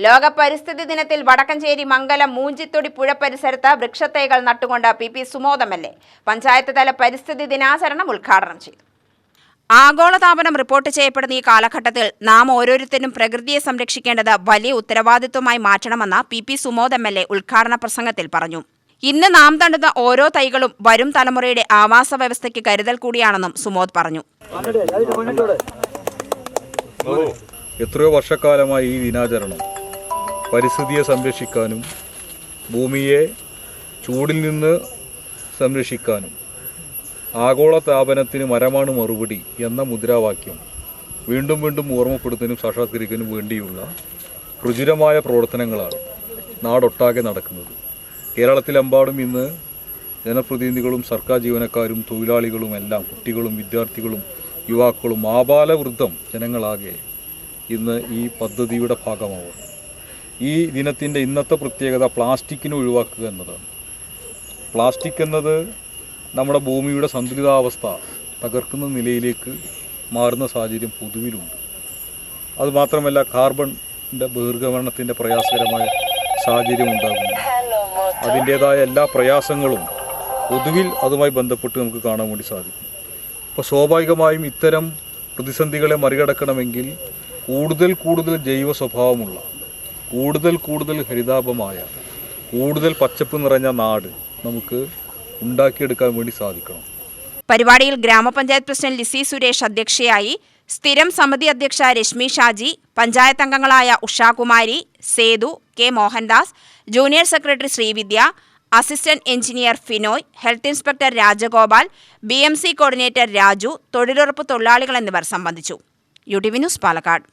ലോക പരിസ്ഥിതി ദിനത്തിൽ വടക്കഞ്ചേരി മംഗലം മൂഞ്ചിത്തൊടി പുഴ പരിസരത്ത് വൃക്ഷത്തൈകൾ നട്ടുകൊണ്ട് PP സുമോദ് MLA പഞ്ചായത്ത് തല പരിസ്ഥിതി ദിനാചരണം ഉദ്ഘാടനം ചെയ്തു. ആഗോളതാപനം റിപ്പോർട്ട് ചെയ്യപ്പെടുന്ന ഈ കാലഘട്ടത്തിൽ നാം ഓരോരുത്തരും പ്രകൃതിയെ സംരക്ഷിക്കേണ്ടത് വലിയ ഉത്തരവാദിത്വമായി മാറ്റണമെന്ന് PP സുമോദ് MLA ഉദ്ഘാടന പ്രസംഗത്തിൽ പറഞ്ഞു. ഇന്ന് നാം നടുന്ന ഓരോ തൈകളും വരും തലമുറയുടെ ആവാസ വ്യവസ്ഥയ്ക്ക് കരുതൽ കൂടിയാണെന്നും സുമോദ് പറഞ്ഞു. എത്രയോ വർഷക്കാലമായി ഈ ദിനാചരണം പരിസ്ഥിതിയെ സംരക്ഷിക്കാനും ഭൂമിയെ ചൂടിൽ നിന്ന് സംരക്ഷിക്കാനും ആഗോളതാപനത്തിന് മരമാണ് മറുപടി എന്ന മുദ്രാവാക്യം വീണ്ടും വീണ്ടും ഓർമ്മപ്പെടുത്താനും സാക്ഷാത്കരിക്കാനും വേണ്ടിയുള്ള രുചിരമായ പ്രവർത്തനങ്ങളാണ് നാടൊട്ടാകെ നടക്കുന്നത്. കേരളത്തിലെമ്പാടും ഇന്ന് ജനപ്രതിനിധികളും സർക്കാർ ജീവനക്കാരും തൊഴിലാളികളും എല്ലാം കുട്ടികളും വിദ്യാർത്ഥികളും യുവാക്കളും ആബാലവൃദ്ധം ജനങ്ങളാകെ ഇന്ന് ഈ പദ്ധതിയുടെ ഭാഗമാവും. ഈ ദിനത്തിൻ്റെ ഇന്നത്തെ പ്രത്യേകത പ്ലാസ്റ്റിക്കിനെ ഒഴിവാക്കുക എന്നതാണ്. പ്ലാസ്റ്റിക് എന്നത് നമ്മുടെ ഭൂമിയുടെ സന്തുലിതാവസ്ഥ തകർക്കുന്ന നിലയിലേക്ക് മാറുന്ന സാഹചര്യം പൊതുവിലുണ്ട്. അതുമാത്രമല്ല കാർബണിൻ്റെ ബഹിർഗമനത്തിൻ്റെ പ്രയാസകരമായ സാഹചര്യം ഉണ്ടാകുന്നു. അതിൻ്റേതായ എല്ലാ പ്രയാസങ്ങളും പൊതുവിൽ അതുമായി ബന്ധപ്പെട്ട് നമുക്ക് കാണാൻ വേണ്ടി സാധിക്കും. അപ്പോൾ സ്വാഭാവികമായും ഇത്തരം പ്രതിസന്ധികളെ മറികടക്കണമെങ്കിൽ കൂടുതൽ ജൈവ സ്വഭാവമുള്ള കൂടുതൽ ഹരിതാപമായ കൂടുതൽ പച്ചപ്പ് നിറഞ്ഞ നാട് നമുക്ക് ഉണ്ടാക്കിയെടുക്കാൻ വേണ്ടി സാധിക്കണം. പരിപാടിയിൽ ഗ്രാമപഞ്ചായത്ത് പ്രസിഡന്റ് ലിസി സുരേഷ് അധ്യക്ഷയായി. സ്ഥിരം സമിതി അധ്യക്ഷ രശ്മി ഷാജി, പഞ്ചായത്ത് അംഗങ്ങളായ Ushakumari, Sethu, K Mohandas, junior secretary Srividya, assistant engineer Finoy, health inspector Rajagopal, BMC coordinator Raju, തൊഴിലുറപ്പ് തൊഴിലാളികൾ എന്നിവർ സംബന്ധിച്ചു. UTV news Palakkad.